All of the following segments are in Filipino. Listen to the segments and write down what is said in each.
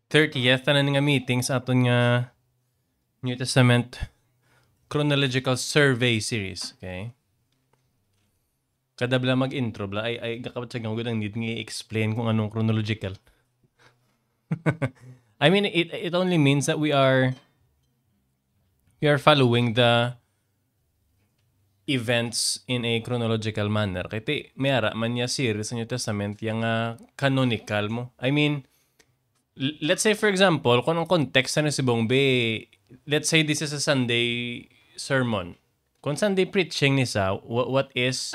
30th na nga meeting sa aton nga New Testament chronological survey series, okay? Kada bla mag-intro bla ay gakabat sa gawin need nga explain kung anong chronological. I mean it only means that we are following the events in a chronological manner. Kaya mayara man niya series sa New Testament yung canonical mo. I mean, let's say for example, kung ang context na si Bongbe, let's say this is a Sunday sermon. Kung Sunday preaching nisa, what is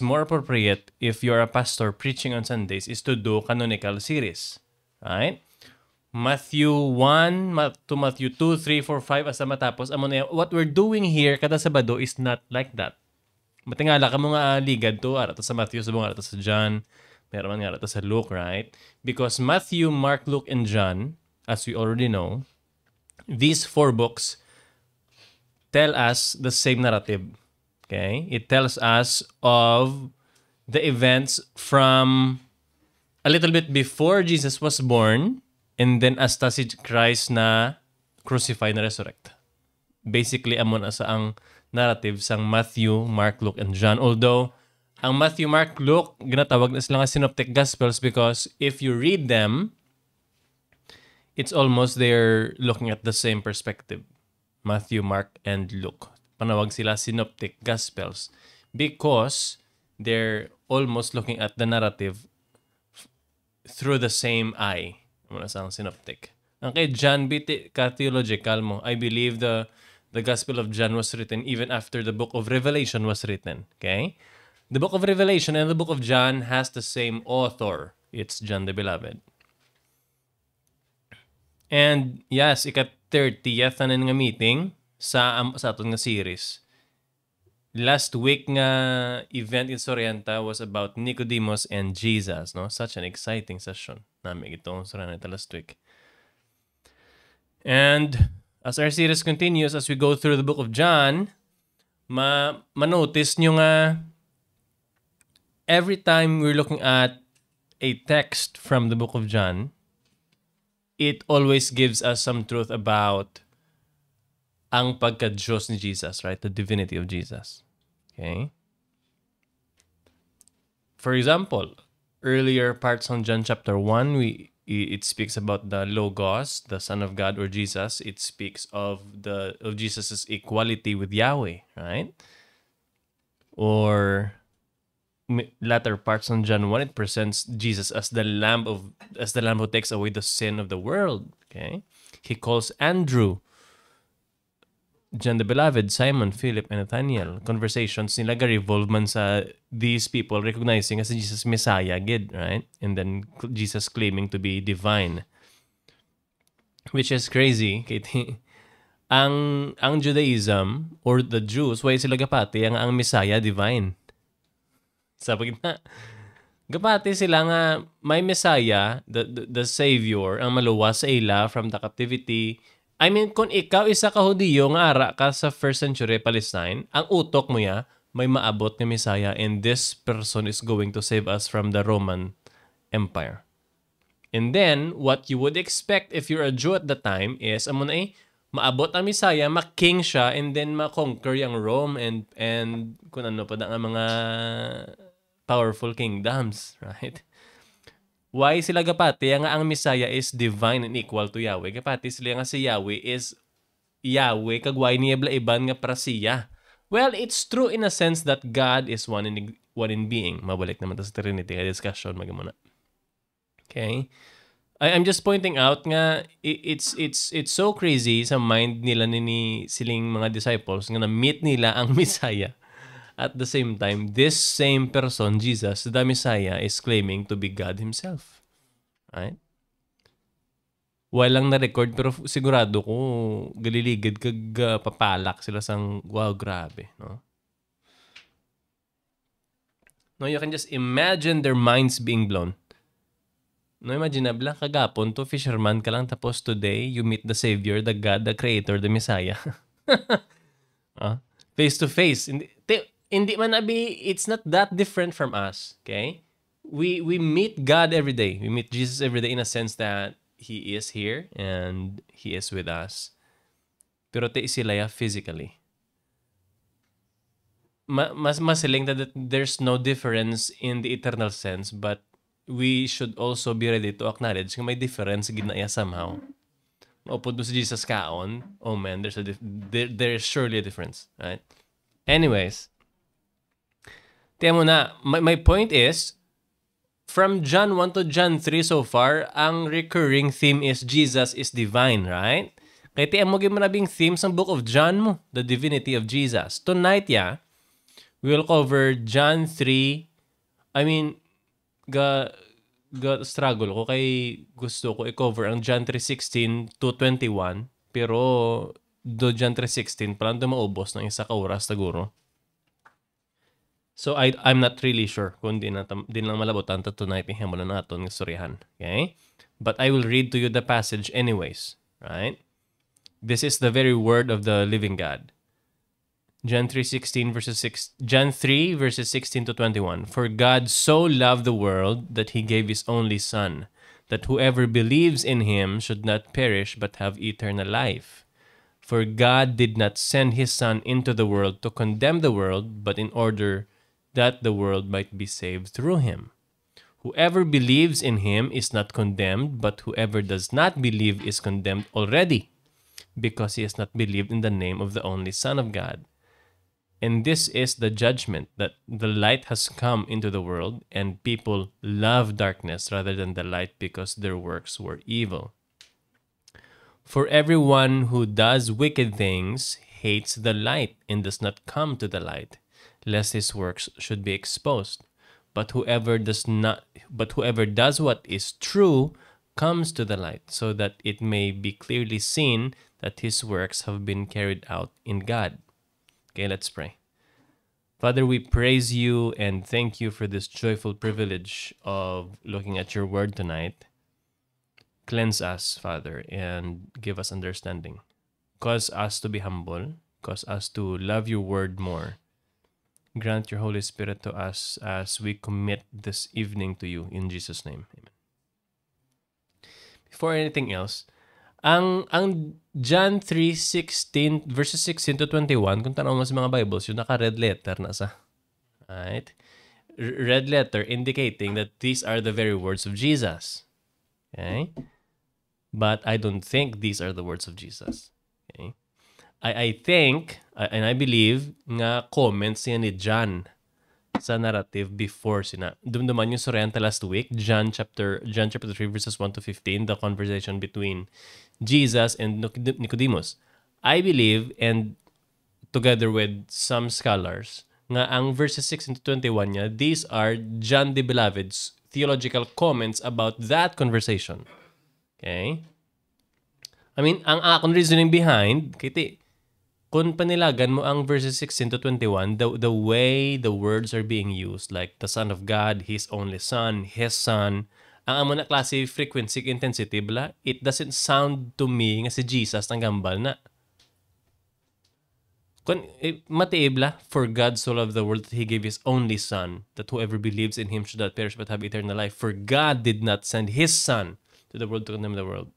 more appropriate if you're a pastor preaching on Sundays is to do canonical series. Right? Matthew 1 to Matthew 2, 3, 4, 5 asa matapos. What we're doing here kada Sabado is not like that. Matingala ka mo nga ligad to, arata sa Matthew, subong arata sa John, meron man nga arata sa Luke, right? Because Matthew, Mark, Luke, and John, as we already know, these 4 books tell us the same narrative. Okay? It tells us of the events from a little bit before Jesus was born, and then hasta si Christ na crucified na resurrect. Basically, amon asa ang narrative sang Matthew, Mark, Luke, and John. Although, ang Matthew, Mark, Luke, ginatawag na sila nga synoptic gospels because if you read them, it's almost they're looking at the same perspective. Matthew, Mark, and Luke. Panawag sila synoptic gospels because they're almost looking at the narrative through the same eye. Muna sa synoptic. Ang kay John, biti ka theological mo. I believe the Gospel of John was written even after the book of Revelation was written. Okay? The book of Revelation and the book of John has the same author. It's John the Beloved. And yes, ika-30th na nga meeting sa aton nga series. Last week nga event in Sorienta was about Nicodemus and Jesus, no? Such an exciting session namin itong Sorienta last week. And as our series continues, as we go through the book of John, ma-notice nyo nga every time we're looking at a text from the book of John, it always gives us some truth about ang pagka-Diyos ni Jesus, right? The divinity of Jesus. Okay? For example, earlier parts on John chapter 1, it speaks about the Logos, the Son of God, or Jesus. It speaks of Jesus' equality with Yahweh, right? Or latter parts on John 1, it presents Jesus as the Lamb who takes away the sin of the world. Okay? He calls Andrew, John the Beloved, Simon, Philip, and Nathaniel. Conversations nila revolve man sa these people recognizing as Jesus Messiah, gid, right? And then Jesus claiming to be divine. Which is crazy. Ang Judaism or the Jews, why sila gapati ang Messiah divine? Sabi na, gapati sila nga may Messiah, the Savior, ang maluwas sa ila from the captivity. I mean, kung ikaw isa ka Hudiyo nga ara ka sa 1st century Palestine, ang utok mo ya, may maabot ni Messiah and this person is going to save us from the Roman Empire. And then, what you would expect if you're a Jew at the time is, maabot ang Messiah, ma-king siya, and then ma-conquer yung Rome and kung ano pa ang mga powerful kingdoms, right? Why sila gapati nga ang Messiah is divine and equal to Yahweh? Gapati sila nga si Yahweh is Yahweh kagway niya bla iban nga prasiya. Well, it's true in a sense that God is one in being. Mabalik naman ta sa Trinity nga discussion magamuna. Okay? I'm just pointing out nga it's so crazy sa mind nila ni siling mga disciples nga na-meet nila ang Messiah. At the same time, this same person, Jesus, the Messiah, is claiming to be God Himself. Right? Walang na-record, pero sigurado ko, galiligid kag papalak sila sang, wow, grabe. No? No, you can just imagine their minds being blown. No, imagine na, kagapon to, fisherman ka lang, tapos today, you meet the Savior, the God, the Creator, the Messiah. Face to face. Hindi man it's not that different from us, okay? we meet God every day. We meet Jesus every day in a sense that He is here and He is with us. Pero te sila ya physically. Mas masiling that there's no difference in the eternal sense, but we should also be ready to acknowledge na may difference ginaya somehow. Upod mo si Jesus kaon, oh man, there's surely a difference, right? Anyways, tiyan mo na, my point is, from John 1 to John 3 so far, ang recurring theme is Jesus is divine, right? Kaya tiyan mo nabing theme sa book of John mo, the divinity of Jesus. Tonight, we'll cover John 3. I mean, struggle ko kay gusto ko i-cover ang John 3:16 to 21. Pero do John 3:16 palang maubos ng isa ka oras siguro. So I'm not really sure kung din lang malabotan ta tonight ihamo na naton ng istoryahan. Okay? But I will read to you the passage anyways, right? This is the very word of the living God. John 3:16 verses 6 John 3 verses 16 to 21. For God so loved the world that he gave his only son, that whoever believes in him should not perish but have eternal life. For God did not send his son into the world to condemn the world, but in order that the world might be saved through him. Whoever believes in him is not condemned, but whoever does not believe is condemned already, because he has not believed in the name of the only Son of God. And this is the judgment, that the light has come into the world, and people love darkness rather than the light because their works were evil. For everyone who does wicked things hates the light and does not come to the light, lest his works should be exposed. But whoever does what is true comes to the light, so that it may be clearly seen that his works have been carried out in God. Okay, let's pray. Father, we praise you and thank you for this joyful privilege of looking at your word tonight. Cleanse us, Father, and give us understanding. Cause us to be humble. Cause us to love your word more. Grant your Holy Spirit to us as we commit this evening to you. In Jesus' name, amen. Before anything else, ang John 3:16 verses 16 to 21, kung tanaw mo sa mga Bibles, yung naka-red letter na sa. Right? Red letter indicating that these are the very words of Jesus. Okay? But I don't think these are the words of Jesus. Okay? I think, and I believe, nga comments yan ni John sa narrative before sina. Dumduman yung Sorianta last week, John chapter 3 verses 1 to 15, the conversation between Jesus and Nicodemus. I believe, and together with some scholars, nga ang verses 6 to 21 niya, these are John the Beloved's theological comments about that conversation. Okay? I mean, ang akong reasoning behind, kiti, kung panilagan mo ang verses 16 to 21, the way the words are being used, like the Son of God, His only Son, His Son, ang amo na klase frequency, intensity, bla, it doesn't sound to me nga si Jesus ang gambal na. Kung matiibla, for God so loved the world that He gave His only Son, that whoever believes in Him should not perish but have eternal life. For God did not send His Son to the world to condemn the world.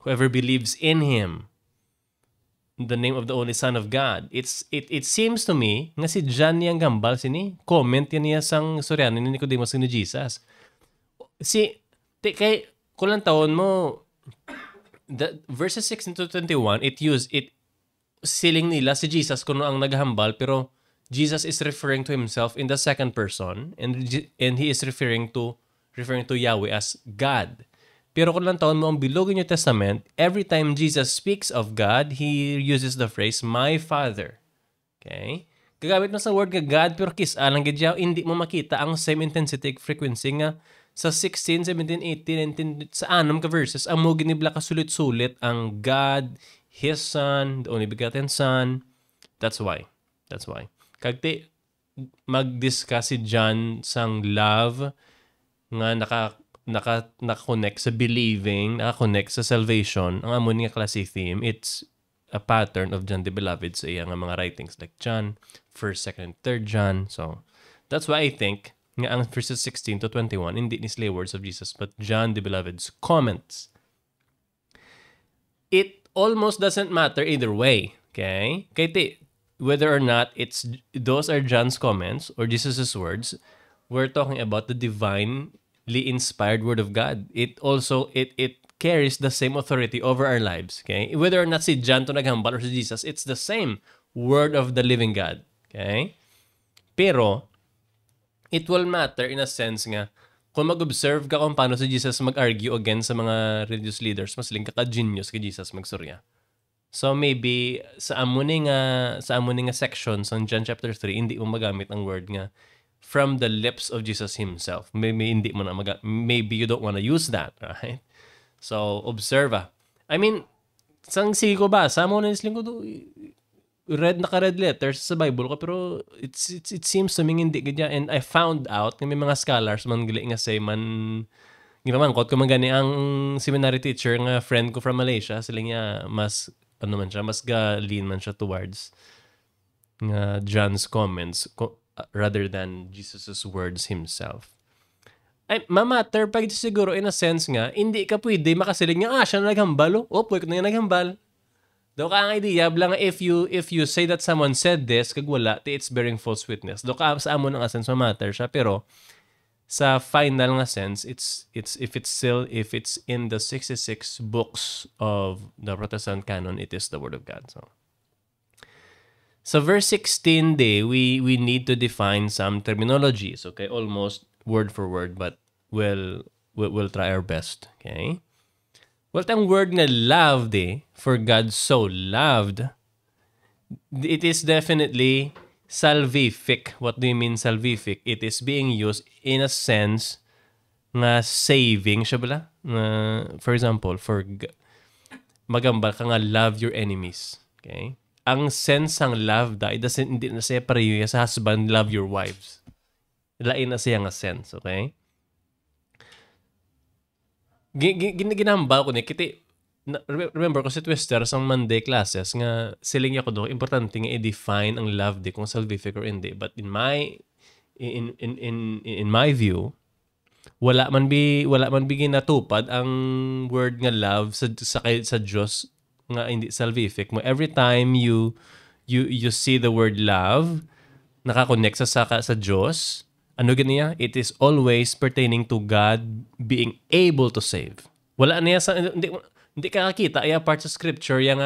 Whoever believes in Him, the name of the only Son of God. It seems to me nga si John niyang gambal sini comment yan niya sang Soriano ni Nicodemus ni Jesus. Kay kulang taon mo the verses 6 to 21 it siling nila si Jesus kuno ang naghambal, pero Jesus is referring to himself in the second person, and he is referring to Yahweh as God. Pero kung lang taon mo ang bilog in New Testament, every time Jesus speaks of God, he uses the phrase, my Father. Okay? Gagamit mo sa word nga God, pero lang gadyaw, hindi mo makita ang same intensity frequency nga sa 16, 17, 18, 19, sa 6 ka verses, ang mo ginibla ka sulit-sulit ang God, His Son, the only begotten Son. That's why. Kagti, mag-discuss si John sang love nga naka-connect sa believing, naka-connect sa salvation, ang amon nga klase theme, it's a pattern of John the Beloved sa iyang mga writings like John, 1st, 2nd, 3rd John. So, that's why I think nga ang verses 16 to 21, hindi ni sila words of Jesus, but John the Beloved's comments. It almost doesn't matter either way, okay? Kaya whether or not those are John's comments or Jesus's words, we're talking about the divinely inspired word of God. It carries the same authority over our lives, okay? Whether or not si John to naghambal or si Jesus, it's the same word of the living God, okay? Pero it will matter in a sense nga kung mag-observe ka kung paano si Jesus mag-argue against sa mga religious leaders, mas ling ka-genius kay Jesus magsurya. So maybe sa amuning nga sections on John chapter 3, hindi mo magamit ang word nga from the lips of Jesus himself. Maybe hindi mo na maybe you don't want to use that, right? So observe. I mean, sang sige ko ba, sa mo na isling ko naka-red letters sa Bible ko, pero it seems to me hindi ganyan. And I found out na may mga scholars man gali nga say man ginaman ko gani ang seminary teacher nga friend ko from Malaysia, sila nga mas mas lean man siya towards nga John's comments rather than Jesus's words himself. Ay mamatter pag siguro in a sense nga hindi ka pwede makasiling nga siya na naghambal pwede na naghambal. Do ka ang idea lang if you say that someone said this kag wala it's bearing false witness. Do ka sa amon nga sense matter siya, pero sa final nga sense if it's in the 66 books of the Protestant canon, it is the word of God. So verse 16 we need to define some terminologies, okay? Almost word for word, but we'll try our best, okay? Well, ang word nga loved, for God so loved, it is definitely salvific. What do you mean salvific? It is being used in a sense nga saving siya bala. For example, magambal ka nga love your enemies. Okay? Ang sense ng love hindi na siya pareho sa husband, love your wives. Lain na siya nga sense, okay? Ginambal ko ni kiti remember ko si Twister sa Monday classes nga siling ko do importante nga i-define ang love kung salvific or hindi, but in my view wala man bi ginatupad ang word nga love sa Diyos nga hindi salvific mo. Every time you see the word love nakakonect sa Diyos, ano ganiya? It is always pertaining to God being able to save. Wala niya hindi ka kakita ay part sa scripture yung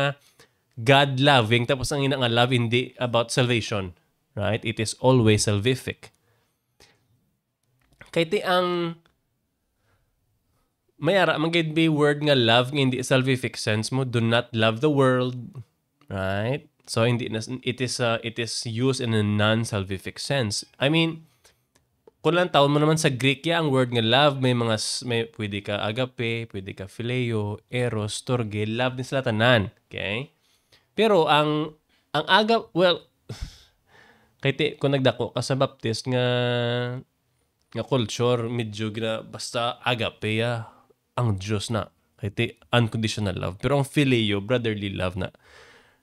God loving tapos ang ina nga love hindi about salvation, right? It is always salvific. Kaya ang mayara magid be word nga love nga hindi salvific sense mo, do not love the world, right? So hindi it is used in a non-salvific sense. I mean, kung lang taon mo naman sa Greek ang word nga love, may pwede ka agape, pwede ka phileo, eros, storge, love din sila tanan. Okay? Pero ang kung nagdako ka sa Baptist nga culture, medyo basta agape ang Diyos na. Kaya unconditional love. Pero ang phileo, brotherly love na.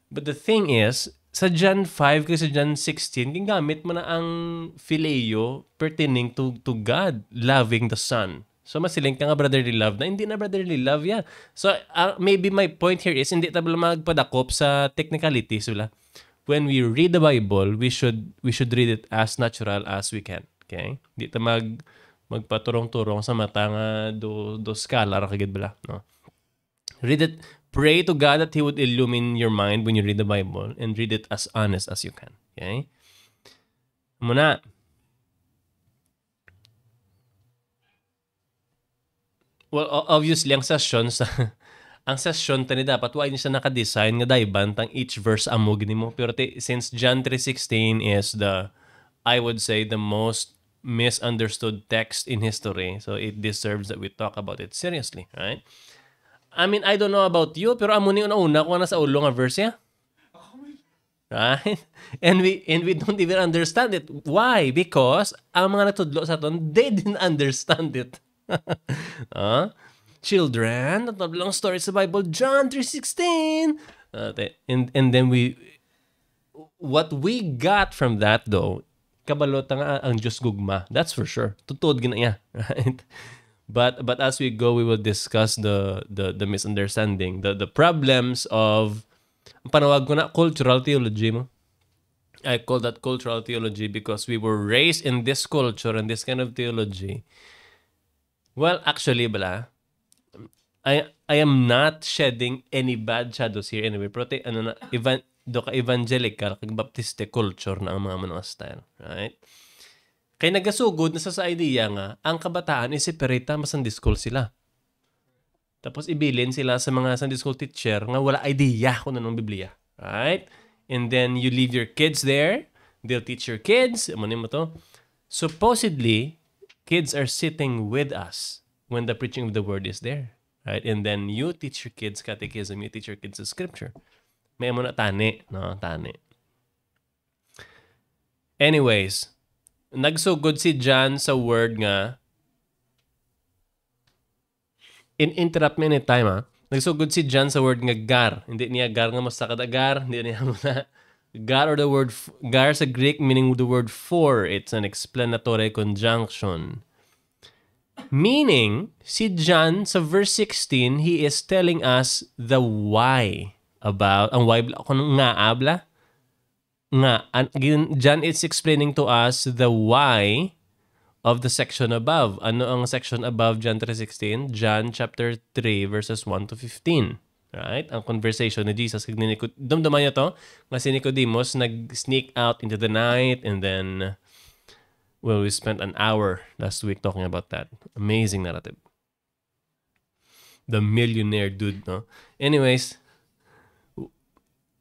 But the thing is, sa John 5 kasi sa John 16, gingamit mo na ang phileo pertaining to God loving the Son. So masiling ka nga brotherly love na hindi na brotherly love yan. So maybe my point here is hindi tayo magpadakop sa technicalities. When we read the Bible, we should read it as natural as we can. Okay? Hindi tayo magpaturong-turong sa mata nga do scholar kagid bala, no? Read it. Pray to God that He would illumine your mind when you read the Bible and read it as honest as you can. Okay? Muna. Well, obviously, ang session tani dapat why niya siya naka-design nga daiban tang each verse amo gini mo. Pero since John 3:16 is I would say the most misunderstood text in history, so it deserves that we talk about it seriously, right? I mean, I don't know about you, pero amo ni una ko na sa ulo nga verse ya. Right? And we don't even understand it. Why? Because ang mga natudlo sa aton, they didn't understand it. Children, natudlo ang story sa Bible, John 3:16. And then what we got from that though kabalo ta nga ang Diyos gugma. That's for sure. Tutuod gina niya, right? But as we go, we will discuss the misunderstanding, the problems of, ang panawag ko na, cultural theology mo. I call that cultural theology because we were raised in this culture and this kind of theology. Well, actually, I am not shedding any bad shadows here anyway. Pero evangelical kag baptiste culture na ang mga manong style, right? Kay nagasugod na sa idea nga ang kabataan is separate mas Sunday school sila. Tapos ibilin sila sa mga Sunday school teacher nga wala idea kung anong Biblia, right? And then you leave your kids there, they'll teach your kids, mo to. Supposedly, kids are sitting with us when the preaching of the word is there. Right? And then you teach your kids catechism, you teach your kids the scripture. May mo na tani, no? Tani. Anyways, nagsugod si John sa word nga, interrupt me anytime, ha? Nagsugod si John sa word nga gar. Hindi niya gar nga masakad agar, hindi niya muna. Gar or the word, gar sa Greek meaning the word for. It's an explanatory conjunction. Meaning, si John sa verse 16, he is telling us the why about, ang why, kung nga abla, nga, John is explaining to us the why of the section above. Ano ang section above John 3:16? John chapter 3 verses 1 to 15. Right? Ang conversation ni Jesus. Damdaman niyo to? Nga si Nicodemus nag-sneak out into the night and then, well, we spent an hour last week talking about that. Amazing narrative. The millionaire dude, no? Anyways,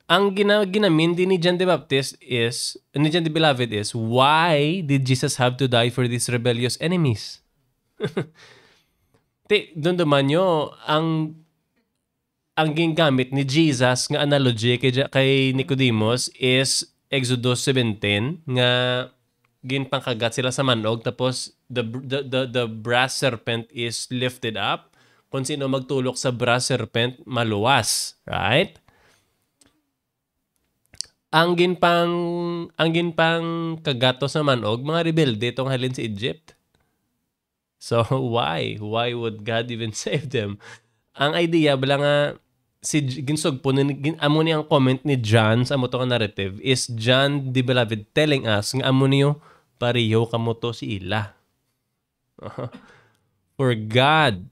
ang ginamin din ni John the Baptist is, ni John the Beloved is, why did Jesus have to die for these rebellious enemies? Doon naman nyo, ang gingamit ni Jesus nga analogy kay Nicodemus is Exodus 17 nga ginpangkagat sila sa manog tapos the brass serpent is lifted up. Kung sino magtulok sa brass serpent, maluwas. Right? Ang ginpang kagato sa manog, mga rebelde itong halin sa Egypt. So, why? Why would God even save them? Ang idea, bala nga, si ginsog po, amo ni ang comment ni John sa amo to narrative is John the Beloved telling us nga amo niyo pariyo kamo to si ila. For God,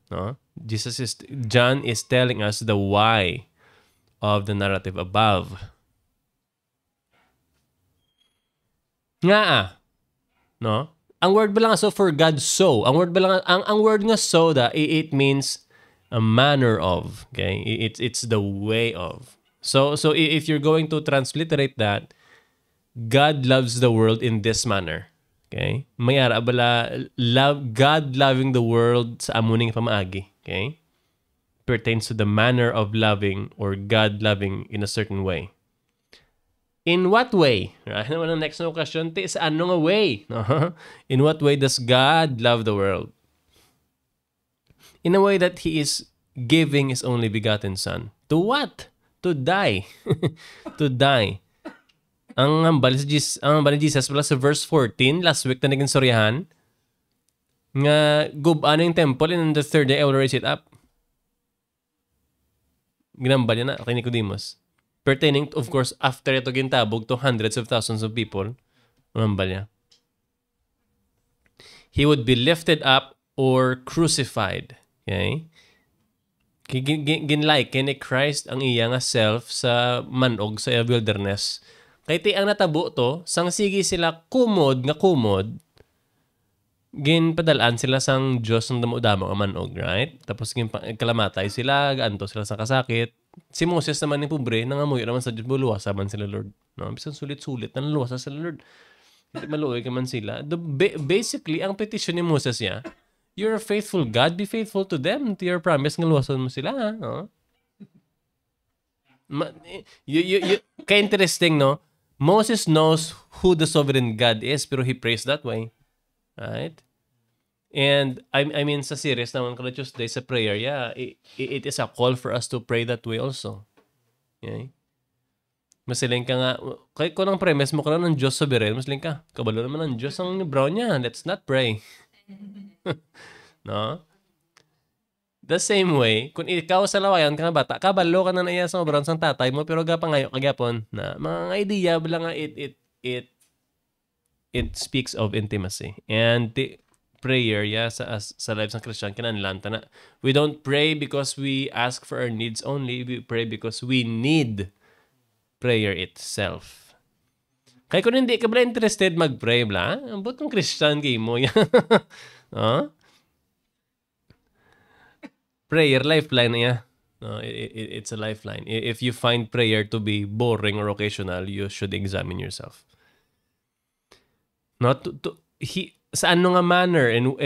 no? John is telling us the why of the narrative above. Nga no? Ang word ba lang so for God so. Ang word ba lang ang word nga so it means a manner of, okay? It's the way of. So if you're going to transliterate that, God loves the world in this manner. Okay? Mayara bala God loving the world sa amuning pamaagi, okay? Pertains to the manner of loving or God loving in a certain way. In what way? Right? Naman ang next na question, sa ano nga way? In what way does God love the world? In a way that He is giving His only begotten Son. To what? To die. To die. Ang hambal ni Jesus pala sa verse 14, last week na naging storyahan, nga gubaan yung temple and on the third day I will raise it up. Ginambal niya na kay Nicodemus. Pertaining, of course, after ito gintabog to hundreds of thousands of people, ginambal niya. He would be lifted up or crucified. Okay? Ginlike ni Christ ang iya nga self sa manog sa wilderness. Kaya ang natabo to, sang sige sila kumod, ginpadalaan sila sang Diyos ng damo-damo ang manog, right? Tapos kalamatay sila, gaanto sila sa kasakit. Si Moses naman ni pobre, nangamuyo naman sa Diyos, luwasa man sila, Lord. No? Bisan sulit-sulit, nanluwasa sila, Lord. Hindi maluoy ka man sila. Basically, ang petition ni Moses niya, you're a faithful God, be faithful to them, to your promise, nga luwasan mo sila, no? Kaya interesting, no? Moses knows who the sovereign God is, pero he prays that way. Right? And I mean, sa series naman ko na Tuesday sa prayer, yeah, it is a call for us to pray that way also. Okay? Masiling ka nga, kahit ko ng premise mo ka lang ng Diyos sovereign, masiling ka, kabalo naman ng Diyos ang brown niya. Let's not pray. No? The same way, kung ikaw sa lawayan ka nga bata, kabalo ka na naiya sa brown sang tatay mo, pero gapangayo kagapon na mga idea bala nga it speaks of intimacy. And prayer, sa lives ng Christian, kinanlan na. We don't pray because we ask for our needs only. We pray because we need prayer itself. Kaya kung hindi ka bala interested mag-pray bla, ambot kong Christian game mo yan. Huh? Prayer, lifeline niya. It's a lifeline. If you find prayer to be boring or occasional, you should examine yourself. Not sa ano nga manner, and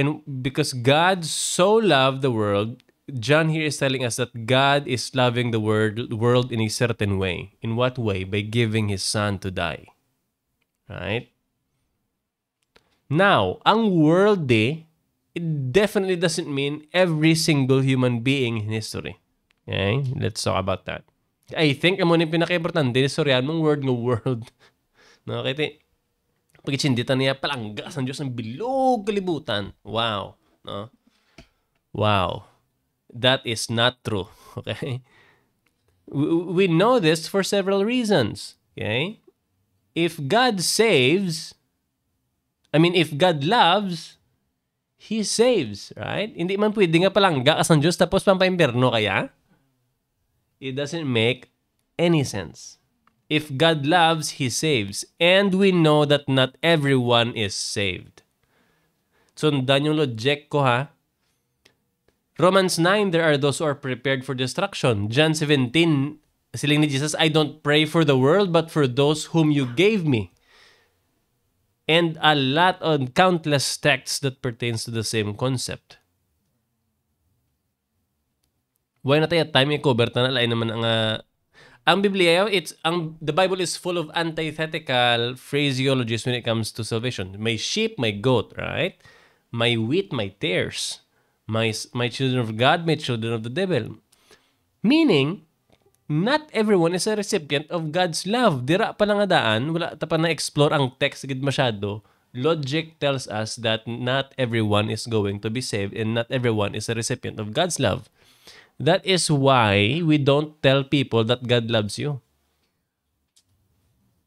because God so loved the world, John here is telling us that God is loving the world in a certain way. In what way? By giving His Son to die. Right? Now, ang world it definitely doesn't mean every single human being in history. Okay? Let's talk about that. I think amo ni pinaka-importante istoryan mong word ng world. No, kaya pagkitsinditan niya palangga sa Diyos ng bilog kalibutan. Wow. No? Wow. That is not true. Okay? We know this for several reasons. Okay? If God loves, He saves, right? Hindi man pwede nga palangga ka sa Diyos tapos pampaimberno kaya? It doesn't make any sense. If God loves, He saves. And we know that not everyone is saved. Sundan yung logic ko ha. Romans 9, there are those who are prepared for destruction. John 17, siling ni Jesus, I don't pray for the world, but for those whom you gave me. And a lot of countless texts that pertains to the same concept. Why na tayo time i-cover na lain naman ang Biblia, the Bible is full of antithetical phraseologies when it comes to salvation. May sheep, may goat, right? May wheat, may tares. My children of God, my children of the devil. Meaning, not everyone is a recipient of God's love. Dira pa lang daan, wala ta pa na-explore ang text gid masyado. Logic tells us that not everyone is going to be saved and not everyone is a recipient of God's love. That is why we don't tell people that God loves you.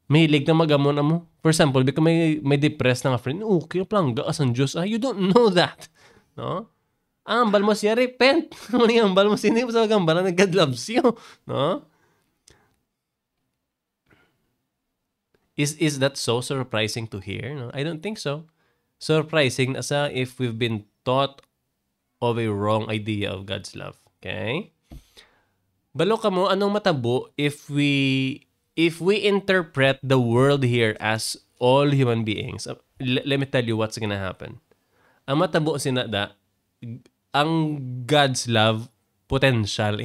Mahilig na magamon mo. For example, because may depressed na nga friend, okay, plangga ka sa Diyos. You don't know that. No? Ang ambal mo siya, repent. Ano yung ambal mo sini sa gambala na God loves you. No? Is that so surprising to hear? No? I don't think so. Surprising asa if we've been taught of a wrong idea of God's love. Okay? Balo ka mo, anong matabo if we interpret the world here as all human beings? Let me tell you what's gonna happen. Ang matabo sinada, ang God's love, potential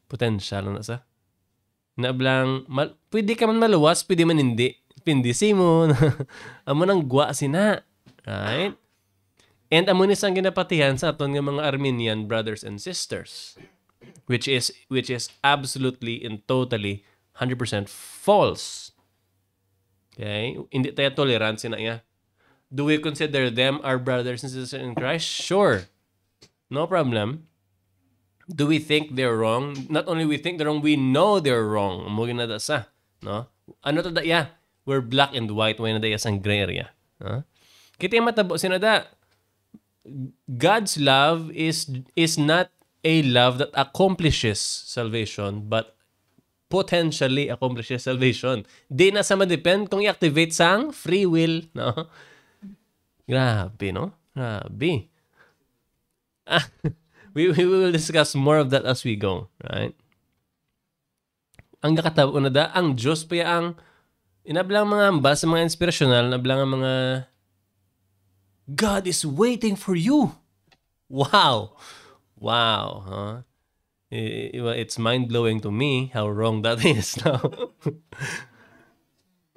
Potential na sa. Nablang, pwede ka man maluwas, pwede man hindi. Pindi mo. Amo nang gwa sina. Right? And amo ni sang ginapatihan sa aton nga mga Armenian brothers and sisters. Which is absolutely and totally 100% false. Okay? Hindi tayo tolerant sina iya. Do we consider them our brothers and sisters in Christ? Sure. No problem. Do we think they're wrong? Not only we think they're wrong, we know they're wrong. Umuwi na da sa. No? Ano to da? Yeah. We're black and white. Way na da sang gray area. Huh? Kita yung matabo sinada. God's love is not a love that accomplishes salvation, but potentially accomplishes salvation. Di na sa madepend kung i-activate sang free will. No? Grabe, no? Grabe. We will discuss more of that as we go, right? Ang nakatabo na da, ang Diyos pa ang inablang mga ambas, mga inspirational, nablang ang mga God is waiting for you. Wow. Wow. Huh? It's mind-blowing to me how wrong that is now.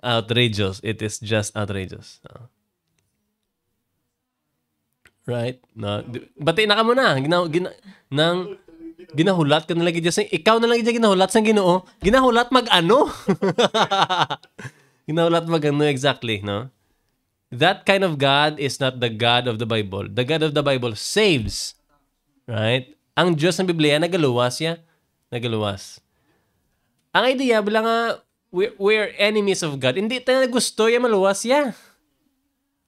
Outrageous. It is just outrageous. Right? No. Bati na ka muna. Nang Ginahulat ka na lagi dyan. Ikaw na lagi dyan ginahulat sa Ginoo. Ginahulat mag-ano? Ginahulat mag-ano exactly, no? That kind of God is not the God of the Bible. The God of the Bible saves. Right? Ang Diyos ng Biblia, nagaluwas ya. Nagaluwas. Ang idea, bila nga, we're enemies of God. Hindi tayo gusto ya maluwas ya.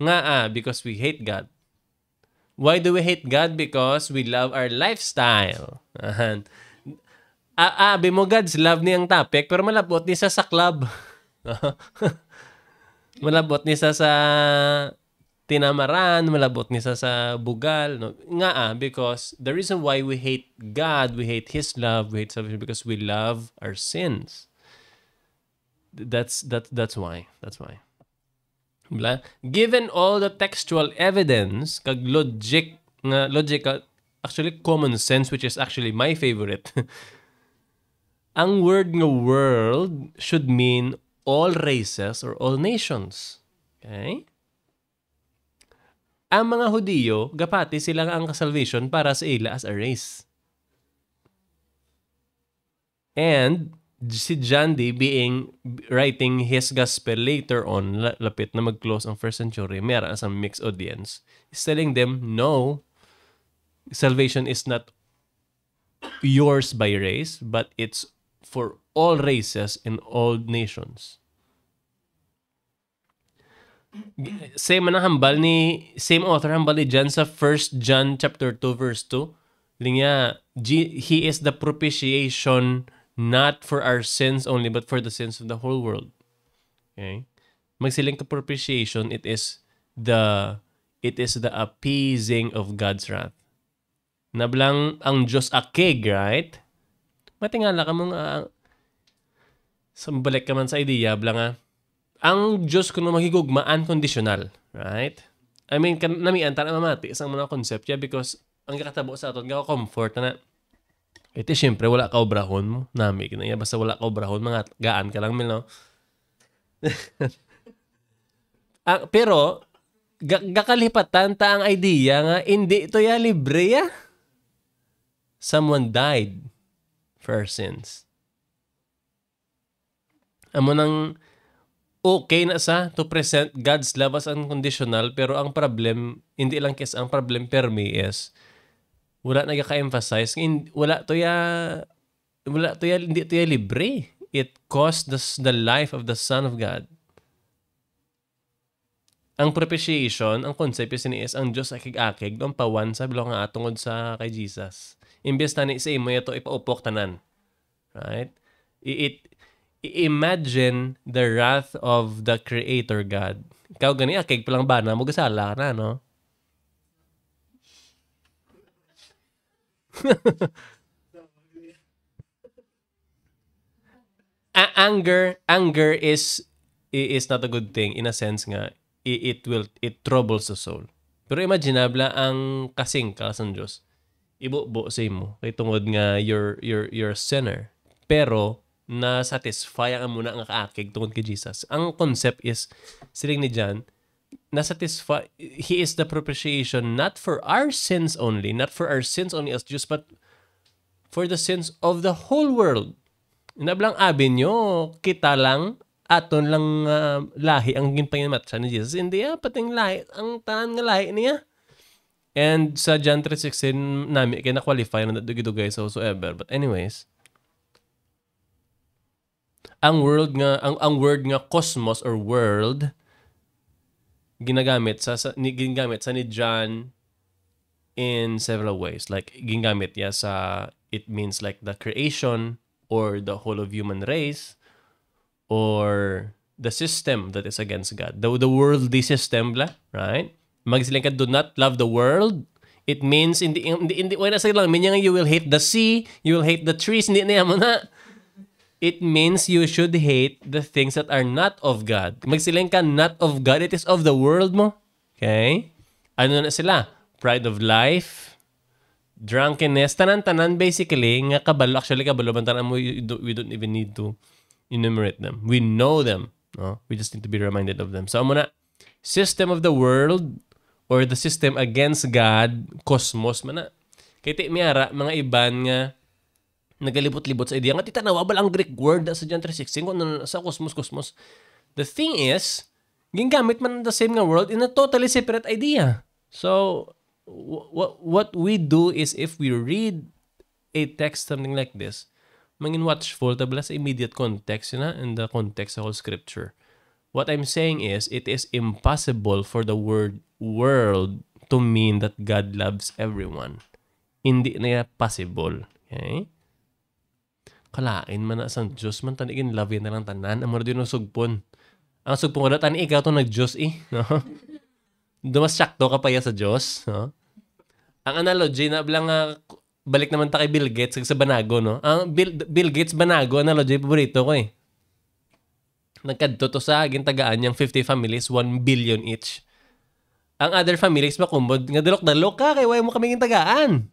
Nga because we hate God. Why do we hate God? Because we love our lifestyle. Abi mo God's love niyang topic, pero malabot niya sa club. Malabot niya sa tinamaran, malabot niya sa bugal. No? Nga because the reason why we hate God, we hate His love, we hate salvation, because we love our sins. That's why. That's why. Given all the textual evidence, kag logical, actually common sense, which is actually my favorite, ang word nga world should mean all races or all nations. Okay? Ang mga Hudiyo, gapati sila ang salvation para sa ila as a race. And si John D. writing his gospel later on, lapit na mag-close ang first century, meron sa mixed audience, is telling them, no, salvation is not yours by race, but it's for all races and all nations. Same author hambal ni John sa 1 John chapter 2 verse 2. Linya, he is the propitiation not for our sins only but for the sins of the whole world. Okay? Magsiling ka propitiation, it is the appeasing of God's wrath. Nablang ang Diyos akig, right? Matingala ka mong sambalik ka man sa idea, blang ang Diyos kuno maghigugma unconditional, right? I mean, namian ta na mamati isang mga concept ya because ang kakatabo sa aton gawa comfort na ito syempre wala ka obrahon mo nami kinaya basta wala ka obrahon mga gaan ka lang mil no. Pero gakalipatan ta ang idea nga hindi ito ya libre ya. Someone died for our sins. Amo nang okay na sa to present God's love as unconditional, pero ang problem, hindi lang kes ang problem per me is, wala nagka-emphasize, hindi to ya libre. It cost the life of the Son of God. Ang propitiation, ang concept is ang Diyos akig-akig, ang pawan sa bilong nga atungod sa kay Jesus. Imbes na ni sa imo ito ipaupok tanan. Right? Imagine the wrath of the Creator God. Ikaw gani, akig palang bana, magasala ka na, no? Anger is not a good thing in a sense nga it troubles the soul. Pero imaginable ang kasingkal sa Diyos. Ibubo sa imo kay tungod nga you're a sinner. Pero na satisfy ang muna ang kaakig tungod kay Jesus. Ang concept is siling ni John na satisfy, he is the propitiation not for our sins only as Jews, but for the sins of the whole world. Inablang abi nyo, kita lang aton lang lahi ang ginpangimat sa ni Jesus. Hindi pating lahi ang tanan nga lahi niya. And sa John 3:16 nami kay na qualify na dugay so whatsoever. But anyways, ang word nga cosmos or world ginagamit sa ni John in several ways. Like ginagamit ya sa it means like the creation or the whole of human race or the system that is against God. The worldly system bla, right? Magsiling ka do not love the world. It means hindi wala sa lang meaning you will hate the sea, you will hate the trees, hindi na mo na. It means you should hate the things that are not of God. Magsiling ka not of God, it is of the world mo. Okay? Ano na sila? Pride of life, drunkenness, tanan-tanan basically, nga kabalo. Actually, kabalo, tanan mo, we don't even need to enumerate them. We know them. No? We just need to be reminded of them. So, muna, system of the world or the system against God, cosmos man na. Kaya miyara, mga iban nga nagalibot-libot sa idea nga titanawa ba ang Greek word sa John 3:16 kung sa cosmos. The thing is, gingamit man the same nga word in a totally separate idea. So what we do is if we read a text something like this, mangin watchful tabla sa immediate context na in the context of whole scripture. What I'm saying is it is impossible for the word world to mean that God loves everyone. Hindi na possible. Okay? Kalain man na sang Diyos man tanigin love na lang tanan amor din ng sugpon. Ang sugpon ko na tani ikaw to nag-Diyos no? Dumas sakto ka pa ya sa Diyos, no? Ang analogy na blang balik naman ta kay Bill Gates sa Banago, no? Ang Bill Gates Banago analogy paborito ko eh. Nagkadto to sa gintagaan yang 50 families 1 billion each. Ang other families makumbod nga dalok-dalok ka kay way mo kami gintagaan.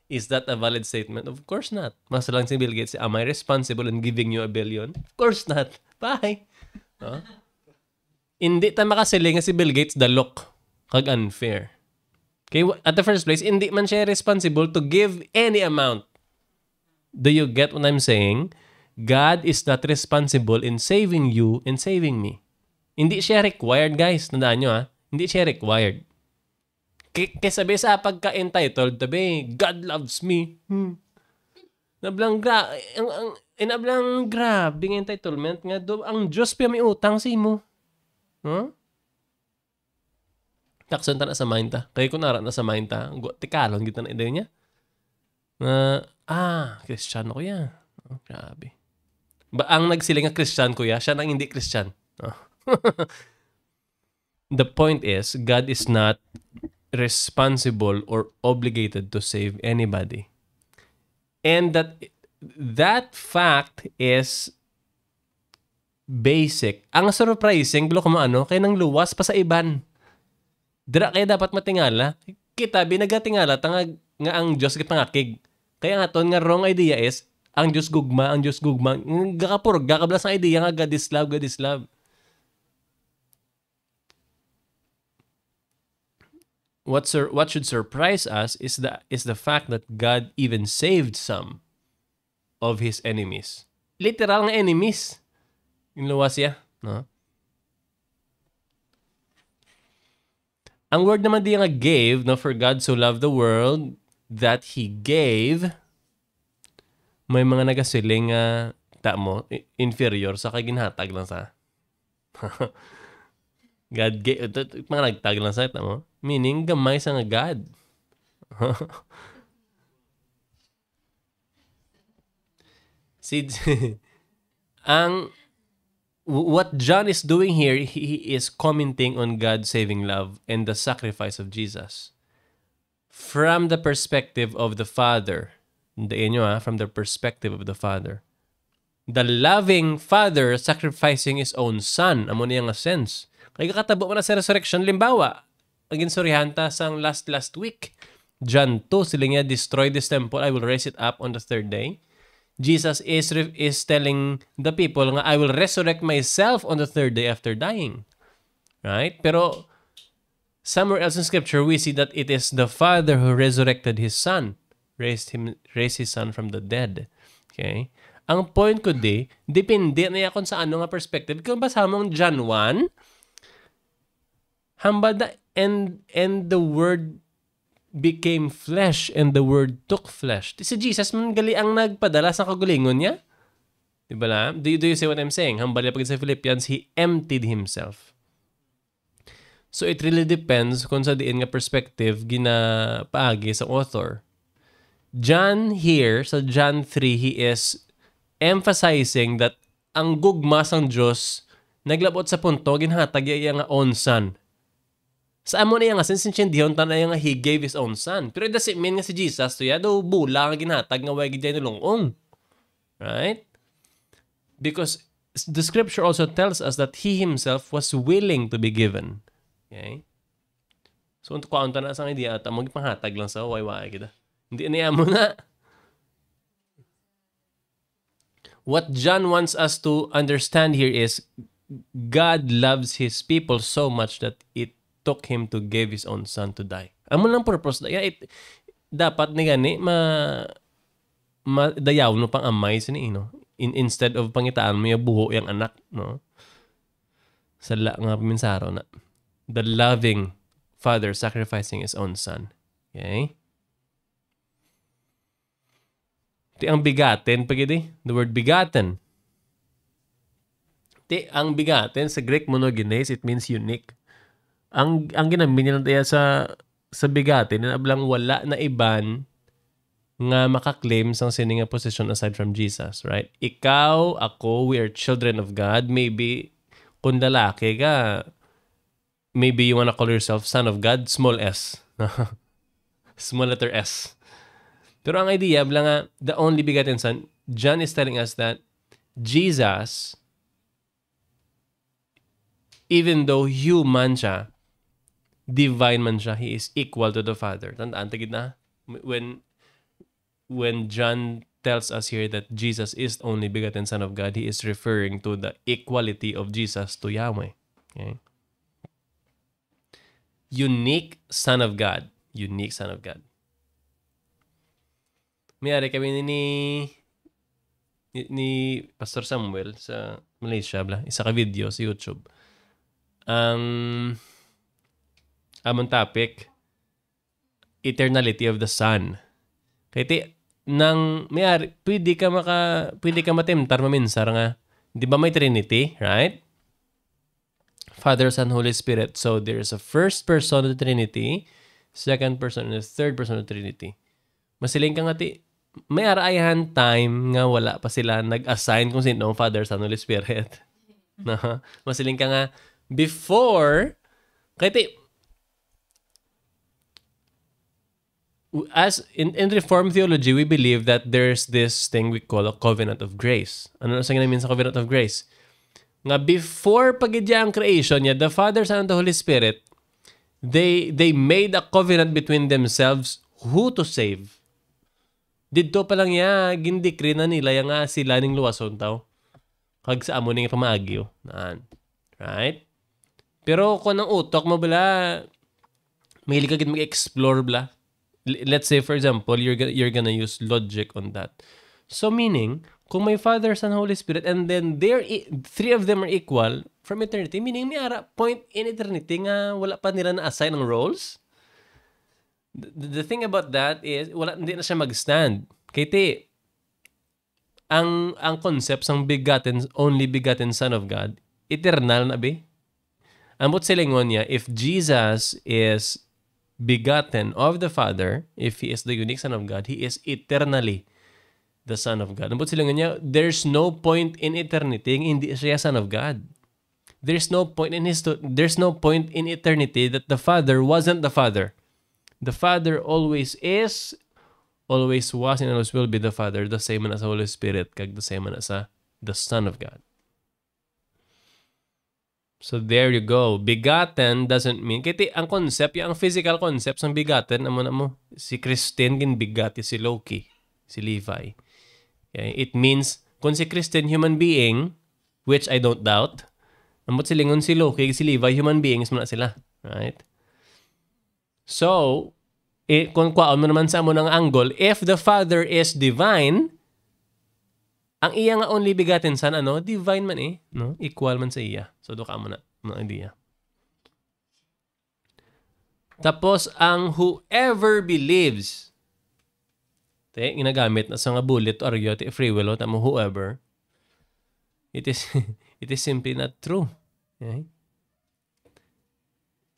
Is that a valid statement? Of course not. Mas lang si Bill Gates, am I responsible in giving you $1 billion? Of course not. Bye. No? Hindi ta makasiling nga si Bill Gates dalok kag unfair. Okay, at the first place, hindi man siya responsible to give any amount. Do you get what I'm saying? God is not responsible in saving you and saving me. Hindi siya required, guys. Tandaan nyo, Hindi siya required. Kaya sabi sa pagka-entitled, tabi, God loves me. Nablang grabe ng entitlement nga do. Ang Diyos pa may utang sa imo. Huh? Takson ta na sa mind ta. Kaya kung nara na sa mind ta, tikalon kita na ideya niya. Kristyano ko yan. Oh, grabe. Ang nagsiling nga Christian ko ya, siya nang hindi Christian. Oh. The point is, God is not responsible or obligated to save anybody. And that fact is basic. Ang surprising, bilo kung ano, kaya nang luwas pa sa iban. Dira kaya dapat matingala. Kita, binagatingala, nga ang Diyos pangakig. Kaya nga ton nga wrong idea is, ang Diyos gugma. Gakapurog, gakablas ang idea nga God is love. What should surprise us is the fact that God even saved some of His enemies. Literal nga enemies. Yung luwas siya. No? Ang word naman di nga gave, no, for God so loved the world that He gave, may mga nagasiling inferior sa kaginhatag lang sa. God gave, mga nagtag lang sa ito mo. Meaning, gamay sa nga God. What John is doing here, he is commenting on God's saving love and the sacrifice of Jesus. From the perspective of the Father. From the perspective of the Father. The loving Father sacrificing His own Son. Amo niya nga sense. Kaya kakatabo mo na sa resurrection. Limbawa, ang ginsurihan ta sang last week. John 2, sila niya, destroy this temple, I will raise it up on the third day. Jesus is telling the people nga, I will resurrect myself on the third day after dying. Right? Pero, somewhere else in Scripture, we see that it is the Father who resurrected His Son. Raised His Son from the dead. Okay? Ang point ko depende na yakon sa ano nga perspective. Kung basa mong John 1, hambada, and the Word became flesh and the Word took flesh. Si Jesus man gali ang nagpadala sa kagulingon niya. Diba la? Do you see what I'm saying? Hambali pag sa Philippians, He emptied Himself. So it really depends kung sa diin nga perspective ginapaagi sa author. John here, sa John 3, he is emphasizing that ang gugma sang Diyos naglabot sa punto, ginhatag iya nga own Son. Sa amo na nga sinsinsyendihon ta na nga He gave His own Son. Pero it doesn't mean nga si Jesus to ya do bula nga ginhatag nga way gid nulungong. Right? Because the Scripture also tells us that He Himself was willing to be given. Okay? So unto kaunta na sang idea ata mo gipanghatag lang sa way kita. Hindi niya mo na. What John wants us to understand here is God loves His people so much that it took Him to give His own Son to die. Amo lang purpose na dapat ni gani dayaw no pang amay sini no. Instead of pangitaan mo yung buho yung anak, no? Sala nga paminsaro na. The loving father sacrificing his own son. Okay? Ti ang bigaten pagidi, the word bigaten. Ti ang bigaten sa Greek monogenes, it means unique. Ang ginamit nila sa bigaten na ablang wala na iban nga makaklaim sang sini nga position aside from Jesus, right? Ikaw, ako, we are children of God. Maybe kung lalaki ka, maybe you wanna call yourself son of God, small s. Small letter S. Pero ang idea, nga, the only begotten son, John is telling us that Jesus, even though human siya, divine man siya, he is equal to the Father. Tandaan, tigid na? When John tells us here that Jesus is the only begotten Son of God, he is referring to the equality of Jesus to Yahweh. Okay? Unique Son of God. Unique Son of God. Mayari kami ni Pastor Samuel sa Malaysia, isa ka video sa YouTube. Among topic, eternality of the Son. Kaya nang mayari, pwede ka matemtar maminsar nga. Di ba may Trinity, right? Father, Son, Holy Spirit. So there's a first person of the Trinity, second person, and the third person of the Trinity. Masiling ka nga may arayan time nga wala pa sila nag-assign kung sino ang Father, Son, Holy Spirit. Masiling ka nga before, kaya as in Reformed theology, we believe that there's this thing we call a covenant of grace. Ano sa ginamit sa covenant of grace? Nga before pagidya ang creation niya, the Father, Son, and the Holy Spirit, they made a covenant between themselves who to save. Dito pa lang gindikri na nila yung sila ning luwason tao. Kag sa amo ning pamaagyo. Right? Pero kung ang utok mo bala, mahilig ka mag-explore bala. Let's say, for example, you're gonna use logic on that. So meaning, kung may Father, Son, Holy Spirit, and then three of them are equal from eternity, meaning may point in eternity nga wala pa nila na-assign ng roles. The thing about that is, hindi na siya mag-stand. Kaya ang concept ng only begotten Son of God, eternal na be. Ambot silingon niya, if Jesus is begotten of the Father, if he is the unique Son of God, he is eternally the Son of God. Ambot silingon niya, there's no point in eternity hindi siya Son of God. There's no point in eternity that the Father wasn't the Father. The Father always is, always was, and always will be the Father, the same man as the Holy Spirit, kag the same man as the Son of God. So there you go. Begotten doesn't mean, kaya ang concept, yung physical concept ng begotten, mo, si Christine ginbigati si Loki, si Levi. Okay? It means, kung si Christine human being, which I don't doubt, amot silingon si Loki, si Levi, human beings mo na sila. Right? So, kung kwaon mo naman sa mo ng angle, if the Father is divine, ang iya nga only begotten Son, divine man no? Equal man sa iya. So, doka mo na, idea. Tapos, ang whoever believes, ginagamit na sa nga bullet or free will, tamo whoever, it is simply not true. Okay?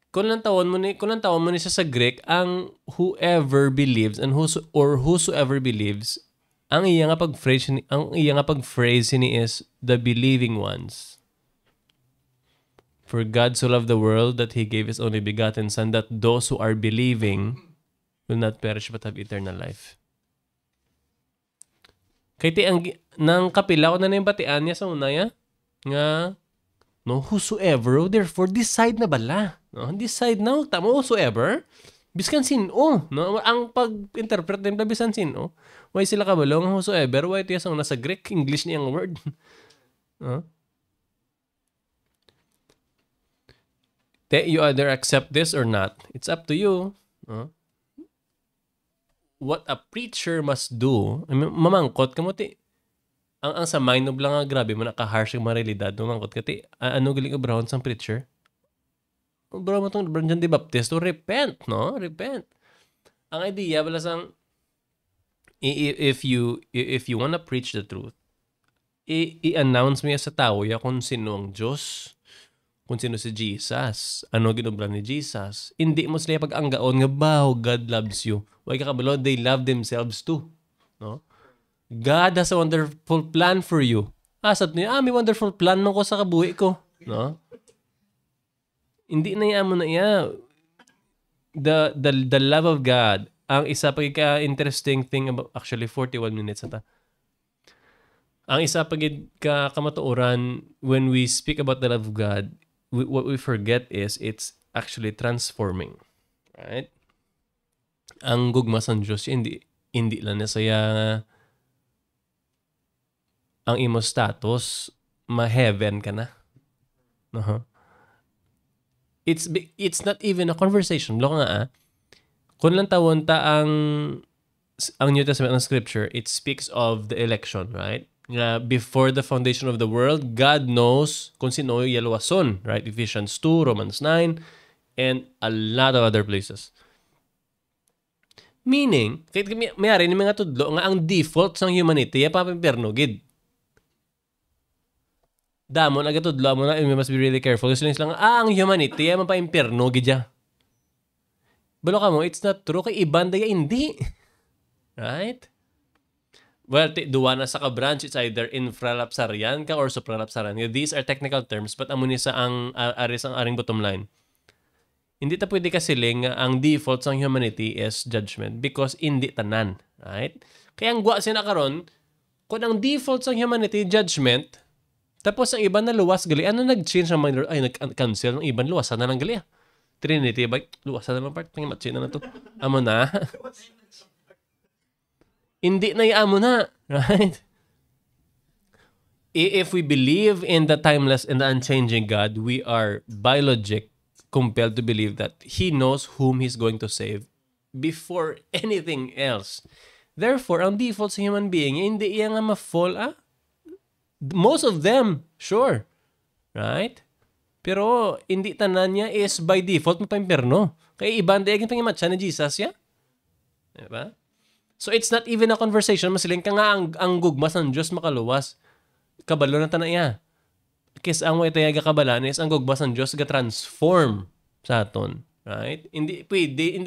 Kung lang tawon mo ni sa Greek, ang whoever believes and whosoever believes, ang iya nga pag-phrase ni is the believing ones. For God so loved the world that he gave his only begotten Son, that those who are believing will not perish but have eternal life. Kaya nang kapila ko na yung batian niya sa unaya, nga, no, whosoever, therefore, decide na bala. No? Decide na, tamo, whosoever, biskan sino, no? Ang pag-interpret nila, biskan sino. Why sila kabalong, whosoever, why ito yung nasa Greek, English niyang word. No? You either accept this or not. It's up to you. No? what a preacher must do, I mean, mamangkot ka mo ti. Ang sa mind of lang nga grabe mo naka-harsh yung mga realidad. Mamangkot ka ti. Ano galing Abraham sang preacher? Abraham mo itong John the Baptist to repent, no? Repent. Ang idea wala sang if you wanna preach the truth, i-announce mo sa tao ya kung sino ang Diyos, kung sino si Jesus, ano ginubran ni Jesus. Hindi mo sila pag-anggaon nga ba, God loves you. Huwag ka kabalo, they love themselves too. No? God has a wonderful plan for you. Asat niya, may wonderful plan mo ko sa kabuhi ko. No? Hindi na iya mo na iya. The love of God, ang isa pagka-interesting thing about, actually 41 minutes na ta. Ang isa kamatuoran when we speak about the love of God, what we forget is it's actually transforming. Right? Ang gugma sa Diyos, hindi lang na saya ang imo status, ma-heaven ka na. Uh-huh. It's not even a conversation. Lo nga kung lang tawon ta ang New Testament ng Scripture, it speaks of the election, right? Before the foundation of the world, God knows kung sino yung yalwason, right? Ephesians 2, Romans 9, and a lot of other places. Meaning, kahit mayari ni mga tudlo nga ang default sa humanity ay papimpirno, gid. Damon, agatudlo mo na, we must be really careful. Kasi lang, ang humanity ay mapaimpirno, gid ya. Balo ka mo, it's not true. Kay iban daya hindi. Right? Well, duwa na sa ka-branch, it's either infralapsarian ka or supralapsarian. These are technical terms, but amo ni sa ang aring bottom line. Hindi ta pwede kasiling ang default sa humanity is judgment because hindi tanan. Right? Kaya ang gwa sina karon, kung ang default sa humanity, judgment, tapos ang iban na luwas gali, ano nag-change ang mga, ay nag-cancel ng iban, luwasan na lang gali. Trinity, ba? Luwasan na lang part, matsin na to. Amo na. Hindi na amo na. Right? If we believe in the timeless and the unchanging God, we are by logic compelled to believe that He knows whom He's going to save before anything else. Therefore, ang default sa human being, hindi iya nga ma-fall, most of them, sure. Right? Pero, hindi tanan niya is by default mapaimpirno. Kaya iban da yung pangimatsa ni Jesus, ya? Diba? So, it's not even a conversation. Masiling ka nga ang gugmas ng Diyos makaluwas. Kabalo na tanay ya. Kasi ang way tayo kabalan is ang gugmas ng Diyos ga-transform sa aton. Right? Hindi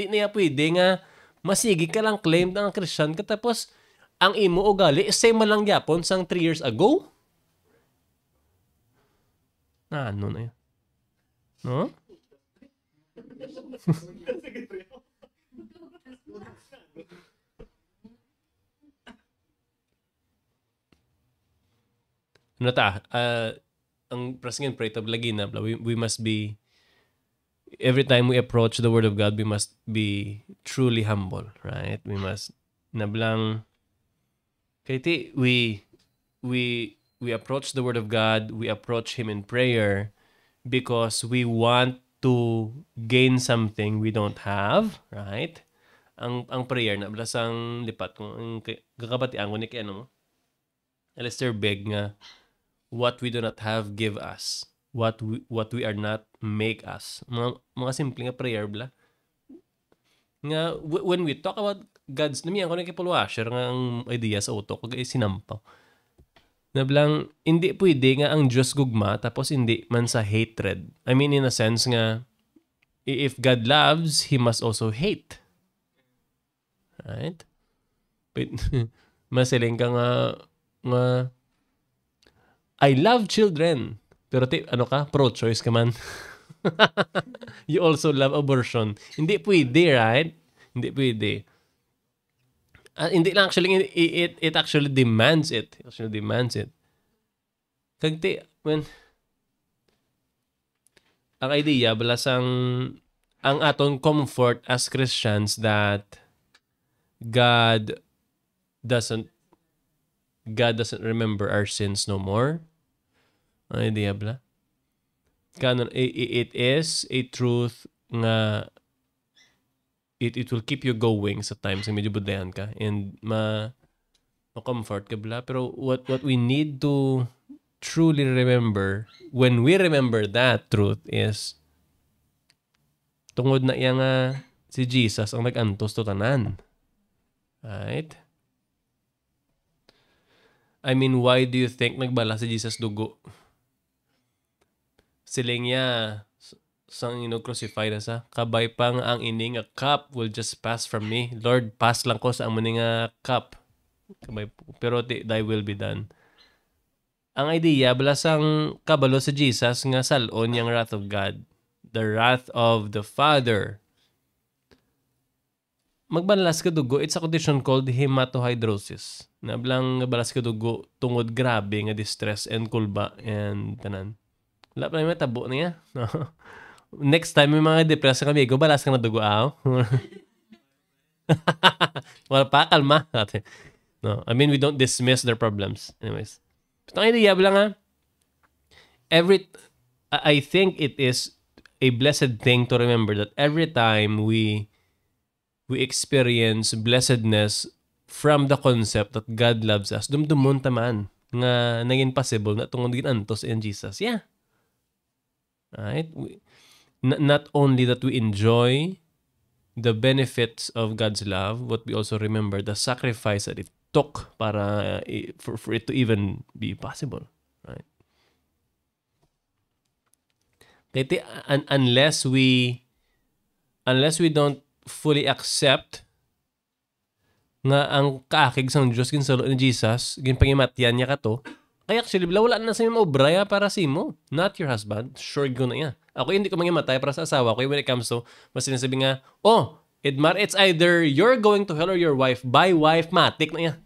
niya pwede nga masigi ka lang claim na ang Christian ka tapos ang imo ugali is same lang yapon sang 3 years ago. Ano na yun? No? Ano ta? Ang presingin pray tab lagi na we must be every time we approach the Word of God, we must be truly humble, right? We must nablang kaya we approach the Word of God, we approach Him in prayer because we want to gain something we don't have, right? Ang prayer na belasang lipat kung kakabatian ko ni kay ano mo. Alistair Begg nga what we do not have give us. What we are not make us. Mga simple nga prayer bla. Nga when we talk about God's nami ko ni kay Paul Washer nga ang idea sa utok kag sinampaw. Nablang, hindi pwede nga ang Diyos gugma tapos hindi man sa hatred. I mean, in a sense nga, if God loves, He must also hate. Right? Masiling ka nga, I love children. Pero ano ka? Pro-choice ka man. You also love abortion. Hindi pwede, right? Hindi pwede. Hindi lang actually it actually demands it. Kagti when ang idea balasang ang aton comfort as Christians that God doesn't remember our sins no more. Ang idea bala. Kanon it is a truth nga it will keep you going sa times na medyo budayan ka and ma-comfort ka bla. Pero what we need to truly remember when we remember that truth is tungod na iya nga si Jesus ang nag-antos to tanan. Right? I mean, why do you think nagbala si Jesus dugo? Siling niya sang crucify na sa kabay pang ang ining a cup will just pass from me. Lord, pass lang ko sa amuning nga cup. Kabay, pero thy will be done. Ang idea bala sang kabalo sa Jesus nga salon yung wrath of God, the wrath of the Father. Magbalas ka dugo, it's a condition called hematohydrosis. Nablang balas ka dugo tungod grabe nga distress and kulba and tanan. Wala pa naman tabo niya. No? Next time may mga depressed kami, balas ka na dugo aw. Wala pa, kalma. No, I mean, we don't dismiss their problems. Anyways. But ang idea lang nga, I think it is a blessed thing to remember that every time we experience blessedness from the concept that God loves us, dumdumon taman nga naging possible na tungod ginantos in Jesus. Yeah. Right? Not only that we enjoy the benefits of God's love, but we also remember the sacrifice that it took para for it to even be possible. Right? Kaya unless we don't fully accept nga ang kaakig sang Diyos ginsalo ni Jesus, ginpangimatyan niya kato, kaya actually wala na sa mga obraya para si mo, not your husband. Sure ko na yan. Ako hindi ko mangimatay para sa asawa ko when it comes to mas sinasabi nga, Edmar, it's either you're going to hell or your wife. By wife, matik na yan.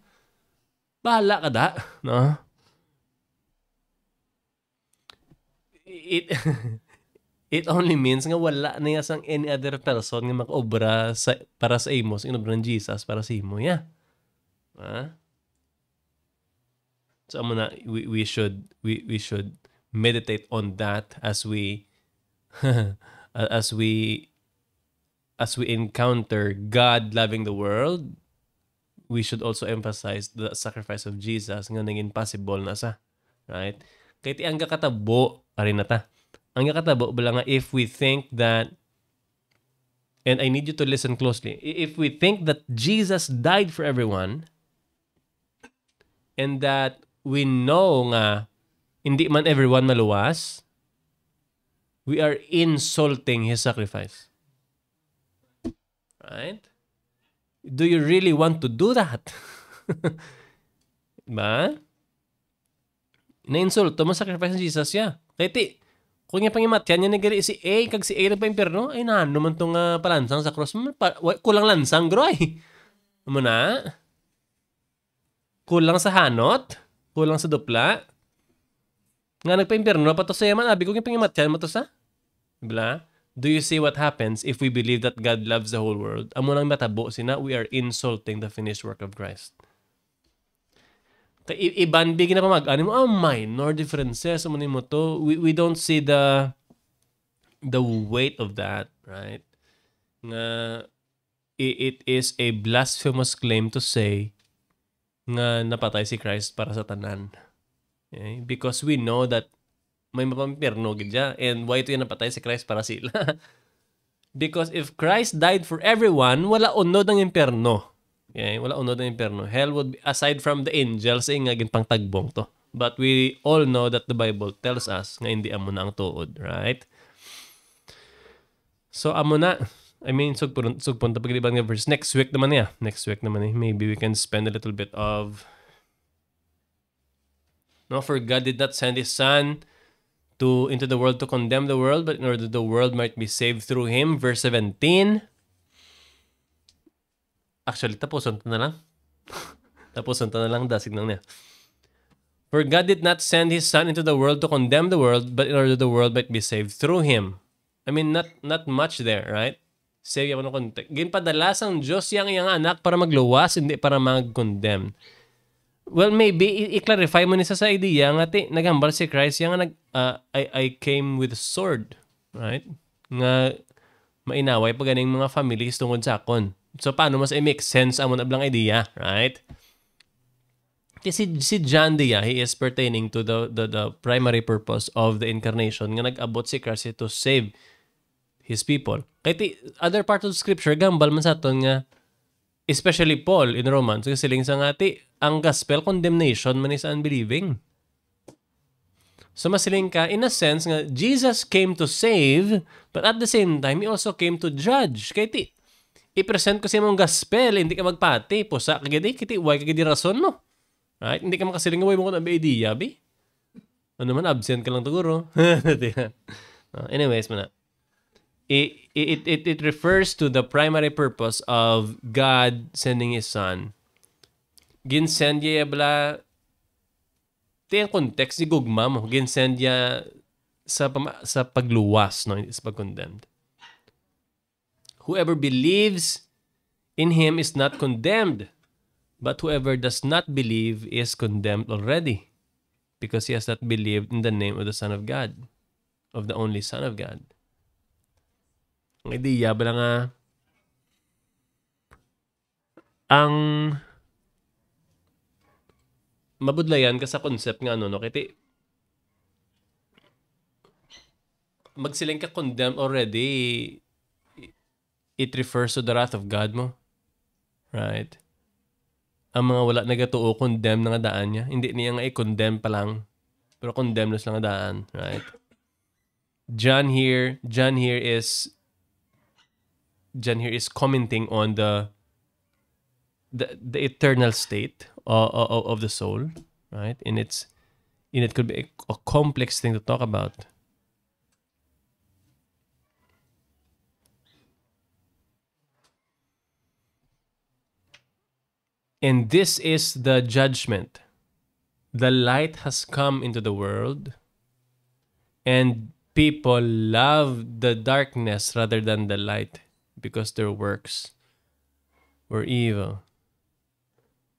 Bahala ka da. No? It only means nga wala na yan sang any other person nga mag-obra para sa imo, sa inobra ng Jesus para sa imo. Yeah. So we should meditate on that as we as we encounter God loving the world. We should also emphasize the sacrifice of Jesus nga naging possible na sa, right? Kahit ang kakatabo arin na ta. Ang kakatabo bala nga if we think that, and I need you to listen closely, if we think that Jesus died for everyone and that we know nga hindi man everyone maluwas, we are insulting His sacrifice. Right? Do you really want to do that? Ba? Na-insulto mo sacrifice ng Jesus ya. Kaya kung yung pangimatyan niya nagari si A, kag si A na pa impyerno, ay naano man itong palansang sa cross. Kulang lansang, groy. Ano na? Kulang sa hanot? Kulang sa dupla? Nga nagpa-impyerno, pato sa yaman, abi kung yung pangimatyan mo to sa? Bla? Do you see what happens if we believe that God loves the whole world? Amo nang matabo sina, we are insulting the finished work of Christ. Iban bigyan na pa mag-ano mo, minor differences, mo to. We don't see the weight of that, right? Nga it is a blasphemous claim to say nga napatay si Christ para sa tanan. Okay? Because we know that may mapampirno gidya, and why ito yan napatay si Christ para sila? Because if Christ died for everyone, wala unod ng impyerno. Okay? Wala unod ng impyerno. Hell would be, aside from the angels, nga ginpang tagbong to. But we all know that the Bible tells us nga hindi amo na ang tuod, right? So amo na. I mean, sugpunta pagliban nga verse. Next week naman niya. Maybe we can spend a little bit of... No, for God did not send His Son into the world to condemn the world, but in order the world might be saved through Him. Verse 17. Actually, tapuson to na lang. Dasig lang niya. For God did not send His Son into the world to condemn the world, but in order the world might be saved through Him. I mean, not much there, right? Save ako ng context. Ginpadalas ang Diyos yang anak para magluwas, hindi para mag-condemn. Well, maybe i-clarify mo nisa sa idea nga naghambal si Christ yang I came with a sword, right? Nga mainaway pa ganing mga families tungod sa akon. So, paano mas i-make sense amon ablang idea, right? Kasi si John Dia, he is pertaining to the primary purpose of the incarnation nga nag-abot si Christ to save his people. Kaya other part of scripture, gambal man sa aton nga, especially Paul in Romans, kasi siling sa nga ang gospel condemnation man is unbelieving. So masiling ka, in a sense nga, Jesus came to save, but at the same time, He also came to judge. Kaya i-present ko sa mong gospel, hindi ka magpati, pusa kagadi, why kagadi rason, no? Right? Hindi ka makasiling nga, way mo ko na ba idea, bi? Ano man, absent ka lang taguro. Anyways, mana. It refers to the primary purpose of God sending His Son. Ginsend niya bala ito yung context ni gugma mo. Ginsend niya sa pagluwas, no? Hindi sa pag-condemned. Whoever believes in Him is not condemned, but whoever does not believe is condemned already, because he has not believed in the name of the Son of God, of the only Son of God. Ang ideya ba nga ang mabudlayan ka sa concept nga no, kiti magsiling ka condemned already, it refers to the wrath of God mo. Right? Ang mga wala nagatuo, condemn na nga daan niya. Hindi niya nga i-condemn pa lang, pero condemn na nga daan. Right? John here is commenting on the eternal state of the soul, right? And it could be a complex thing to talk about. And this is the judgment. The light has come into the world, and people love the darkness rather than the light because their works were evil.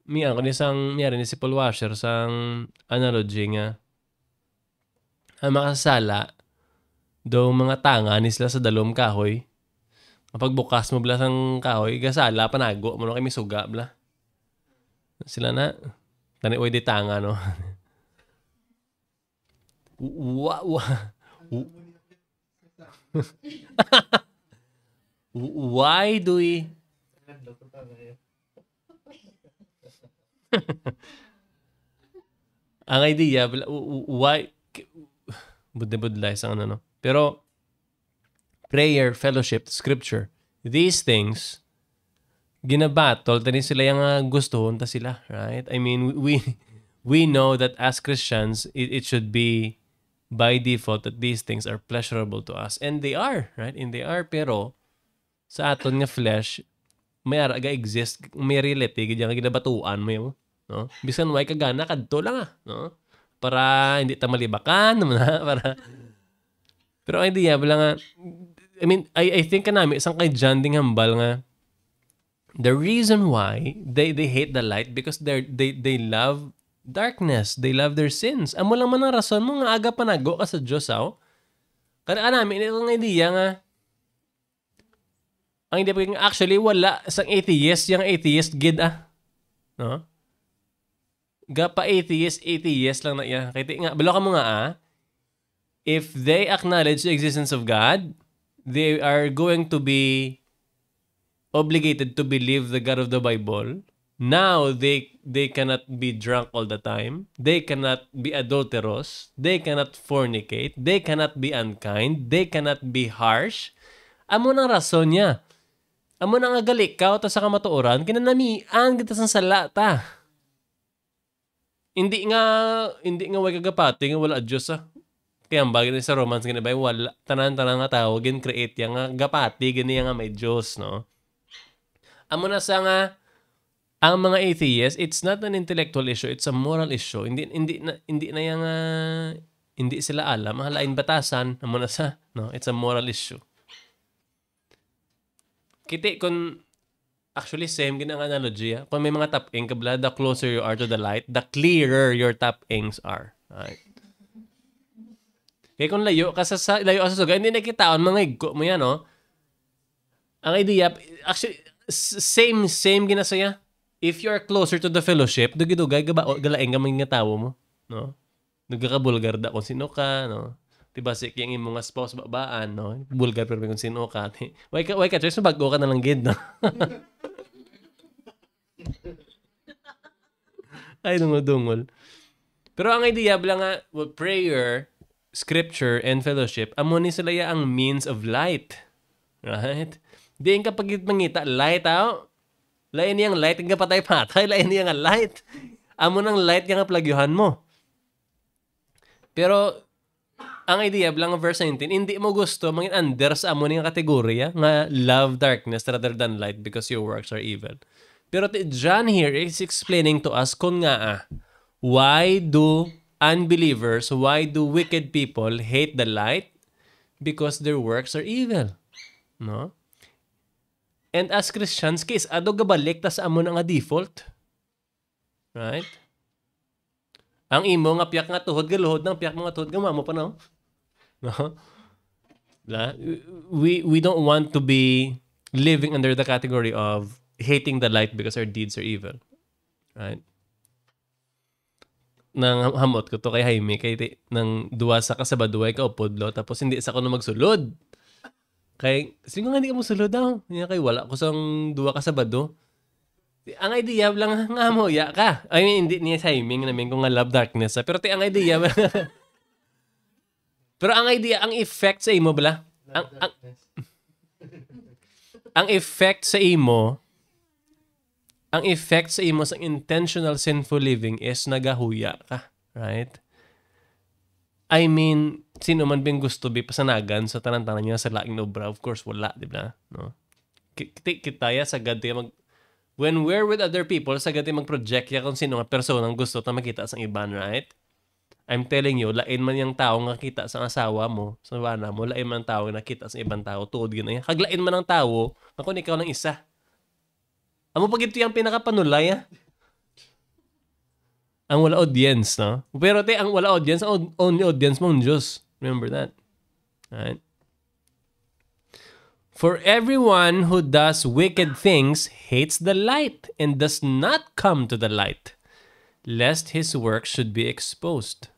Miyan ko ni si Paul Washer sang analogy nga ang makasala daw mga tanga ni sila sa dalom kahoy. Kapag bukas mo bla sang kahoy, gasala panago mo na kami suga bla. Sila na tani oy di tanga no. Why do we ang idea, why budlay sa ano no? Pero prayer, fellowship, scripture, these things ginabatol tani sila yung gustuhon ta sila, right? I mean, we know that as Christians, it should be by default that these things are pleasurable to us, and they are, right? And they are, pero sa aton nga flesh may araga exist, may reality gid nga ginabatuan mo yung, no? Bisan way kagana kadto lang no? Para hindi ta malibakan naman para. Pero ang idea bala nga, I mean, I think kanami isang kay John ding hambal nga the reason why they hate the light because they love darkness, they love their sins. Amo lang man ang rason mo nga aga panago ka sa Dios aw. Kana namin itong idea nga ang hindi pa actually wala sang atheist yung atheist gid no? Gapa atheist lang na iya. Kaya nga balo ka mo nga if they acknowledge the existence of God, they are going to be obligated to believe the God of the Bible. Now they cannot be drunk all the time. They cannot be adulterous. They cannot fornicate. They cannot be unkind. They cannot be harsh. Amo nang rason niya. Amo nang agalik ka ta sa kamatuoran kinanamian kita sang sala ta. Hindi nga way kagapati nga wala Dios Kaya ang bagay sa Romans gani ba wala tanan nga tao gin create yang nga gapati gani nga may Dios no. Amo na sa nga ang mga atheists, it's not an intellectual issue, it's a moral issue. Hindi na yang hindi sila alam ang lain batasan amo na sa no, it's a moral issue. Kiti kun actually same gid ang analogy kung may mga tap-ing kabla, the closer you are to the light, the clearer your tap-ings are. Right? Kaya kung layo ka sa suga, hindi nakitaon mga igko mo yan no. Ang idea, actually, same ginasaya. If you are closer to the fellowship, dugay-dugay, galaing ka mga tao mo. No? Nagkakabulgar da kung sino ka, no? Diba, yung imong spouse babaan, no? Bulgar pero kung sino ka. Why ka, choice, bago ka na lang gid, no? Ay, dungol-dungol. Pero ang idea, bala nga, prayer, scripture, and fellowship, amo ni sila ang means of light. Right? Diyan kapag mangita, light out. Lain niyang light, nga patay-patay, lain niya nga light. Amo ng light nga plagyuhan mo. Pero, ang idea, bilang verse 19, hindi mo gusto mangin under sa amo niyang kategorya nga love darkness rather than light because your works are evil. Pero John here is explaining to us kung nga why do unbelievers, why do wicked people hate the light? Because their works are evil. No? And as Christians, case, ado gabalik tas amo na nga default. Right? Ang imo nga piyak nga tuhod galuhod ng piyak mga tuhod gamamo pa no. No? We don't want to be living under the category of hating the light because our deeds are evil. Right? Nang hamot ko to kay Jaime kay nang duwa sa kasabaduay ka upodlo tapos hindi sa ko na magsulod. Kay sino nga hindi ka mo sulod daw? Niya kay wala ko sang duwa ka Sabado. Ang idea lang nga mo ya ka. I mean hindi niya sa Jaime namin kung nga love darkness. Pero ang idea pero ang idea, ang effect sa imo bala? Ang effect sa imo sa intentional sinful living is nagahuya ka, right? I mean, sino man bing gusto pasanagan sa tanan-tanan niya sa laing obra? Of course, wala, di ba? No? Kitaya sa gati when we're with other people, sa gati mag-project ya kung sino nga personang gusto na makita sa iban, right? I'm telling you, lain man yung tao nga kita sa asawa mo, sa bana mo, lain man tao nga nakita sa ibang tao, tuod gina. Kaglain man ang tao, ako ikaw ng isa. Amo pag ito yung pinakapanulay, ang wala audience, no? Pero ang wala audience, ang only audience mo ang Diyos. Remember that. Right? For everyone who does wicked things hates the light and does not come to the light, lest his work should be exposed.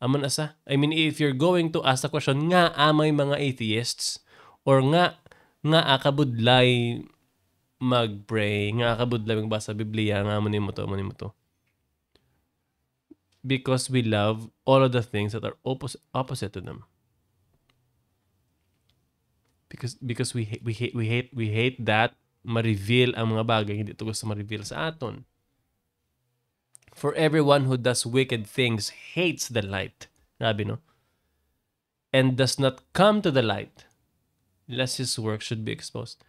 Amon asa? I mean, if you're going to ask the question, nga amay mga atheists, or nga akabudlay mag-pray, nga akabudlay magbasa Biblia, nga mo to. Because we love all of the things that are opposite to them. Because we hate that ma-reveal ang mga bagay hindi to gusto ma-reveal sa aton. For everyone who does wicked things hates the light. Sabi, no? And does not come to the light, lest his work should be exposed.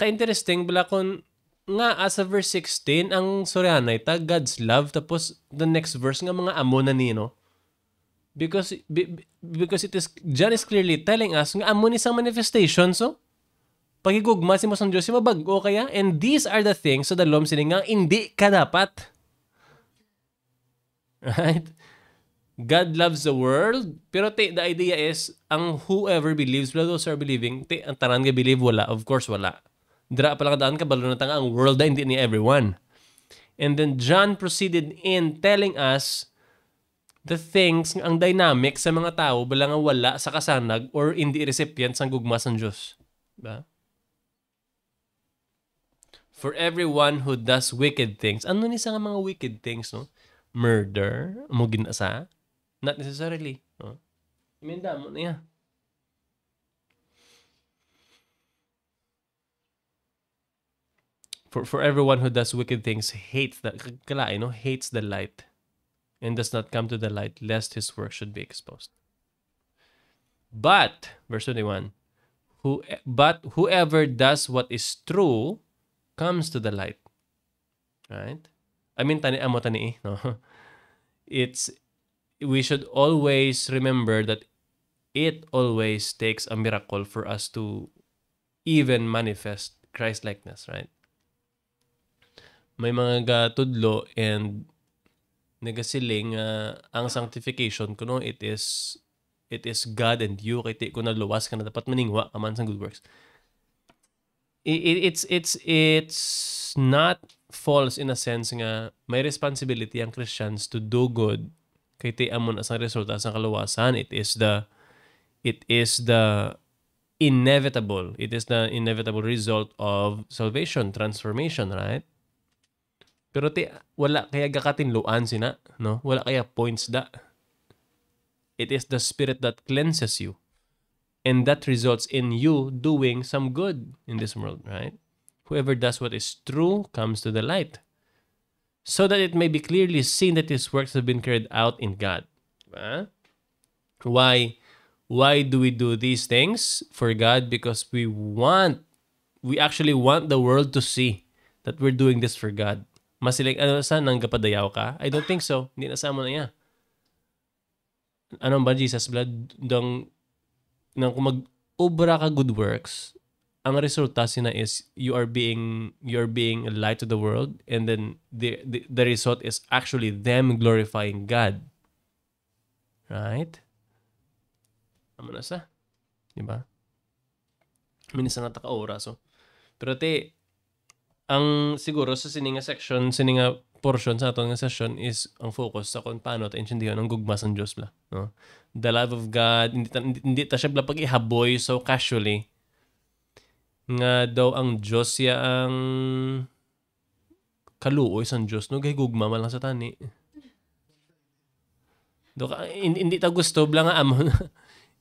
Ka-interesting, bala kung nga as a verse 16, ang Sorianay ta, God's love, tapos the next verse nga mga amo na nino. Because John is clearly telling us nga amo ni sang manifestation, so pagigugma si mo sang Diyos, si mabago kaya, and these are the things so dalom sining nga hindi ka dapat. Right? God loves the world, pero the idea is, ang whoever believes, those are believing, ang tanan nga believe, wala. Of course, wala. Dira pa lang daan ka, balo na tanga, ang world na hindi ni everyone. And then John proceeded in telling us the things, ang dynamic sa mga tao, bala nga wala sa kasanag or hindi recipient sa gugma sa Diyos. Diba? For everyone who does wicked things, ano ni sa mga wicked things, no? Murder, mo ginasa? Not necessarily. No? Imenda mo na yan. For everyone who does wicked things hates the light and does not come to the light lest his work should be exposed. But, verse 21, whoever does what is true comes to the light. Right? I mean, tani, no? We should always remember that it always takes a miracle for us to even manifest Christ-likeness, right? May mga gatudlo and nagasiling ang sanctification kuno it is It is God and you. Kay ti ko na luwas ka na dapat maningwa ka man sa good works. It's not false in a sense nga may responsibility ang Christians to do good kay ti amon as ang resulta sa kaluwasan. It is the inevitable result of salvation, transformation, right? Pero wala kaya gakatinluan sina, no? Wala kaya points da. It is the Spirit that cleanses you. And that results in you doing some good in this world, right? Whoever does what is true comes to the light, so that it may be clearly seen that his works have been carried out in God. Diba? Why do we do these things for God? Because we actually want the world to see that we're doing this for God. Masilig, nang kapadayaw ka? I don't think so. Hindi na sama na niya. Anong ba, Jesus blood? Kung mag-obra ka good works, ang resulta sina is you're being a light to the world, and then the result is actually them glorifying God. Right? Amo na sa? Diba? Minsan nataka oraso. Pero ang siguro sa sininga portion sa atong session is ang focus sa kung paano ta intindihan ang gugma sa Dios bla, no? The love of God, hindi ta siya bla pag ihaboy so casually nga daw ang Dios ya ang kaluoy sa Dios, no? Gay gugma man lang sa tani. Hindi ta gusto bla nga amo na.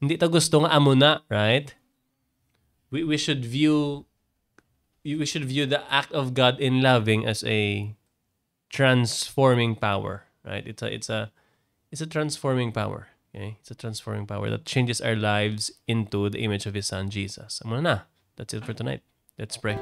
Hindi ta gusto nga amo na, right? We should view the act of God in loving as a transforming power, right? It's a transforming power. Okay? It's a transforming power that changes our lives into the image of His Son, Jesus. Amo na. That's it for tonight. Let's pray.